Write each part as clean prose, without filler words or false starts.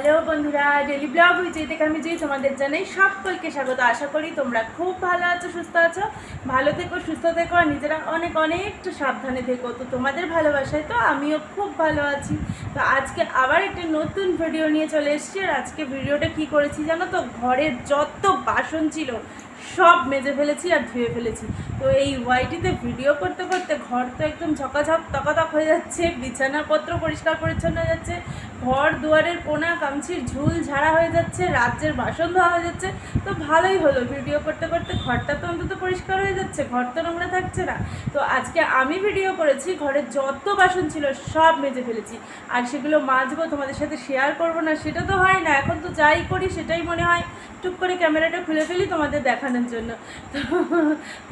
Hello বন্ধুরা, daily blog with থেকে আমি জুই তোমাদের জানাই সকলকে স্বাগত। আশা করি তোমরা খুব ভালো আছো, সুস্থ আছো। ভালো থেকো, সুস্থ থেকো, আর নিজেরা অনেক একটু সাবধানে থেকো। তো তোমাদের ভালোবাসায় তো আমিও খুব ভালো আছি। তো আজকে আবার একটা নতুন ভিডিও নিয়ে চলে এসেছি। আর আজকে ভিডিওটা কি করেছি জানো তো, ঘরের যত বাসন ছিল সব মেজে ফেলেছি আর ধুয়ে ফেলেছি। তো এই ওয়াইটিতে ভিডিও করতে করতে ঘর তো একদম ঝকাঝক তকাতক হয়ে যাচ্ছে, বিছানাপত্র পরিষ্কার পরিচ্ছন্ন হয়ে যাচ্ছে, ঘর দুয়ারের কোনা কামছির ঝুল ঝাড়া হয়ে যাচ্ছে, রাজ্যের বাসন ধোয়া হয়ে যাচ্ছে। তো ভালোই হলো, ভিডিও করতে করতে ঘরটা তো অন্তত পরিষ্কার হয়ে যাচ্ছে, ঘর তো নোংরা থাকছে না। তো আজকে আমি ভিডিও করেছি, ঘরের যত বাসন ছিল সব মেজে ফেলেছি। আর সেগুলো মাজবো, তোমাদের সাথে শেয়ার করবো না সেটা তো হয় না। এখন তো যাই করি সেটাই মনে হয় টুক করে ক্যামেরাটা খুলে ফেলি তোমাদের দেখানোর জন্য। তো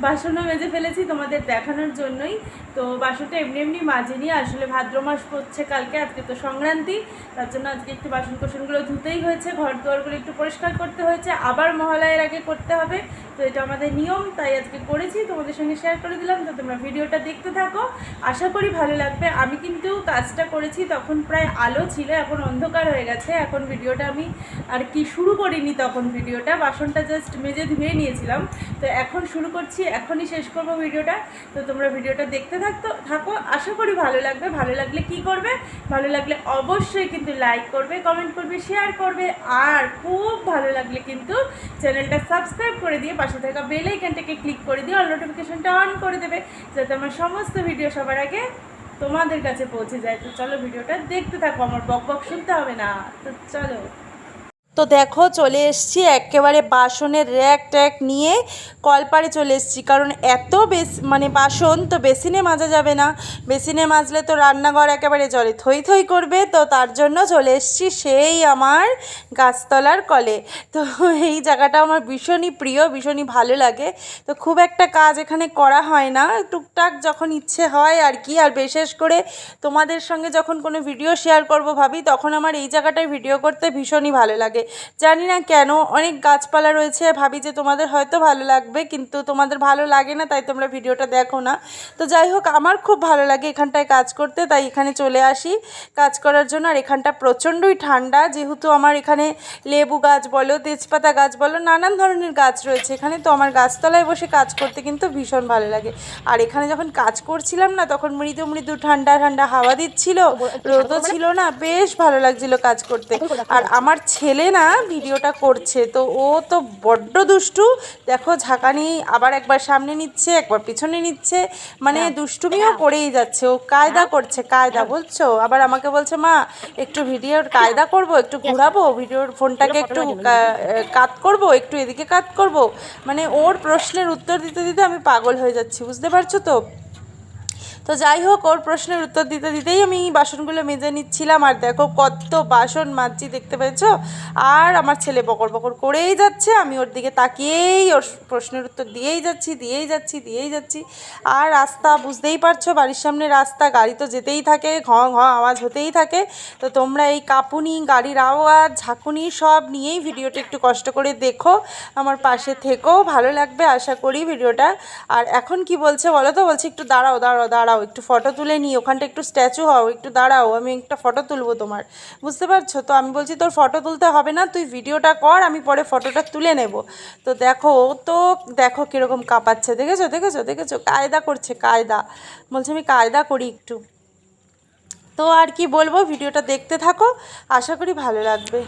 বাসনও মেজে ফেলেছি তোমাদের দেখানোর জন্যই। তো বাসনটা এমনি এমনি মাজিনি, আসলে ভাদ্র মাস পড়ছে কালকে, আজকে তো সংক্রান্তি, তার জন্য আজকে একটু বাসন কোসনগুলো ধুতেই হয়েছে, ঘর দুয়ারগুলো একটু পরিষ্কার করতে হয়েছে, আবার মহালয়ের আগে করতে হবে। তো এটা আমাদের নিয়ম, তাই আজকে করেছি, তোমাদের সঙ্গে শেয়ার করে দিলাম। তো তোমরা ভিডিওটা দেখতে থাকো, আশা করি ভালো লাগবে। আমি কিন্তু কাজটা করেছি তখন প্রায় আলো ছিল, এখন অন্ধকার হয়ে গেছে। এখন ভিডিওটা আমি আর কি শুরু করিনি, তখন ভিডিওটা বাসনটা জাস্ট মেজে ধুয়ে নিয়েছিলাম। তো এখন শুরু করছি, এখনই শেষ করবো ভিডিওটা। তো তোমরা ভিডিওটা দেখতে থাকো, আশা করি ভালো লাগবে। ভালো লাগলে কি করবে, ভালো লাগলে অবশ্যই কিন্তু লাইক করবে, কমেন্ট করবে, শেয়ার করবে, আর খুব ভালো লাগলে কিন্তু চ্যানেলটা সাবস্ক্রাইব করে দিয়ে পাশে থাকা বেল আইকনটাকে ক্লিক করে দিয়ে অল নোটিফিকেশনটা অন করে দেবে, যাতে আমার সমস্ত ভিডিও সবার আগে তোমাদের কাছে পৌঁছে যায়। তো চলো ভিডিওটা দেখতে থাকো, আমার বক বক শুনতে হবে না। তো চলো। তো দেখো চলে এসেছি একেবারে বাসনের র্যাক ট্যাক নিয়ে কলপাড়ে চলে এসেছি, কারণ এত বাসন তো বেসিনে মাজা যাবে না, বেসিনে মাজলে তো রান্নাঘর একেবারে জলে থই থই করবে। তো তার জন্য চলে এসেছি সেই আমার গাছতলার কলে। তো এই জায়গাটা আমার ভীষণই প্রিয়, ভীষণই ভালো লাগে। তো খুব একটা কাজ এখানে করা হয় না, টুকটাক যখন ইচ্ছে হয় আর কি। আর বিশেষ করে তোমাদের সঙ্গে যখন কোনো ভিডিও শেয়ার করব ভাবি, তখন আমার এই জায়গাটায় ভিডিও করতে ভীষণই ভালো লাগে। জানি না কেন, অনেক গাছপালা রয়েছে, ভাবি যে তোমাদের হয়তো ভালো লাগবে, কিন্তু তোমাদের ভালো লাগে না, তাই তোমরা ভিডিওটা দেখো না। তো যাই হোক, আমার খুব ভালো লাগে এখানটায় কাজ করতে, তাই এখানে চলে আসি কাজ করার জন্য। আর এখানটা প্রচণ্ডই ঠান্ডা, যেহেতু আমার এখানে লেবু গাছ বলো, তেজপাতা গাছ বলো, নানান ধরনের গাছ রয়েছে এখানে। তো আমার গাছতলায় বসে কাজ করতে কিন্তু ভীষণ ভালো লাগে। আর এখানে যখন কাজ করছিলাম না, তখন মৃদু মৃদু ঠান্ডা ঠান্ডা হাওয়া দিচ্ছিল, রোদও ছিল না, বেশ ভালো লাগছিল কাজ করতে। আর আমার ছেলে না ভিডিওটা করছে, তো ও তো বড্ড দুষ্টু। দেখো ঝাঁকানি আবার একবার সামনে নিচ্ছে, একবার পিছনে নিচ্ছে, মানে দুষ্টুমিও করেই যাচ্ছে। ও কায়দা করছে, কায়দা বলছো, আবার আমাকে বলছে মা একটু ভিডিওর কায়দা করব, একটু ঘোরাবো, ভিডিওর ফোনটাকে একটু কাট করব, একটু এদিকে কাট করব। মানে ওর প্রশ্নের উত্তর দিতে দিতে আমি পাগল হয়ে যাচ্ছি, বুঝতে পারছো তো। তো যাই হোক, ওর প্রশ্নের উত্তর দিতে দিতেই আমি বাসনগুলো মেজে নিচ্ছিলাম। আর দেখো কত বাসন মাজছি, দেখতে পেয়েছ। আর আমার ছেলে বকর বকর করেই যাচ্ছে, আমি ওর দিকে তাকিয়েই ওর প্রশ্নের উত্তর দিয়েই যাচ্ছি। আর রাস্তা বুঝতেই পারছো, বাড়ির সামনে রাস্তা, গাড়ি তো যেতেই থাকে, ঘ ঘ আওয়াজ হতেই থাকে। তো তোমরা এই কাঁপুনি, গাড়ির আওয়াজ, ঝাঁকুনি সব নিয়েই ভিডিওটা একটু কষ্ট করে দেখো, আমার পাশে থেকো, ভালো লাগবে আশা করি ভিডিওটা। আর এখন কি বলছে বলো তো, বলছে একটু দাঁড়াও, একটু ফটো তুলে নিই, ওখানটা একটু স্ট্যাচু হও, একটু দাঁড়াও, আমি একটা ফটো তুলবো তোমার, বুঝতে পারছো তো। আমি বলছি তোর ফটো তুলতে হবে না, তুই ভিডিওটা কর, আমি পরে ফটোটা তুলে নেব। তো দেখো, তো দেখো কীরকম কাঁপাচ্ছে, দেখেছো, কায়দা করছে, কায়দা বলছে আমি কায়দা করি একটু। তো আর কি বলবো, ভিডিওটা দেখতে থাকো, আশা করি ভালো লাগবে।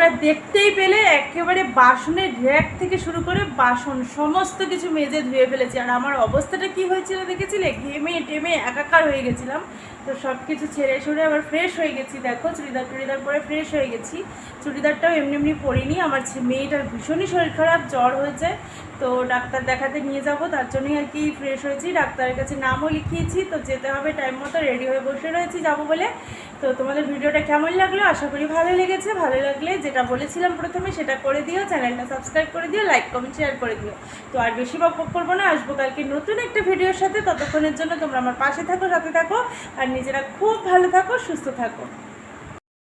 তোমরা দেখতেই পেলে একেবারে বাসনের র্যাক থেকে শুরু করে বাসন সমস্ত কিছু মেজে ধুয়ে ফেলেছি। আর আমার অবস্থাটা কি হয়েছিল দেখেছিলে, ঘেমে টেমে একাকার হয়ে গেছিলাম। তো সব কিছু ছেড়ে ছুড়ে আবার ফ্রেশ হয়ে গেছি। দেখো চুড়িদার পরে ফ্রেশ হয়ে গেছি। চুড়িদারটাও এমনি এমনি পরিনি, আমার মেয়েটার ভীষণই শরীর খারাপ, জ্বর হয়েছে। তো ডাক্তার দেখাতে নিয়ে যাব, তার জন্যই আর কি ফ্রেশ হয়েছি। ডাক্তারের কাছে নামও লিখিয়েছি, তো যেতে হবে টাইম মতো, রেডি হয়ে বসে রয়েছি যাবো বলে। তো তোমাদের ভিডিওটা কেমন লাগলো, আশা করি ভালো লেগেছে। ভালো লাগলে যেটা বলেছিলাম প্রথমে সেটা করে দিও, চ্যানেলটা সাবস্ক্রাইব করে দিও, লাইক কমেন্ট শেয়ার করে দিও। তো আর বেশি বক করবো না, আসবো কালকে নতুন একটা ভিডিওর সাথে। ততক্ষণের জন্য তোমরা আমার পাশে থাকো, সাথে থাকো, আর নিজেরা খুব ভালো থাকো, সুস্থ থাকো।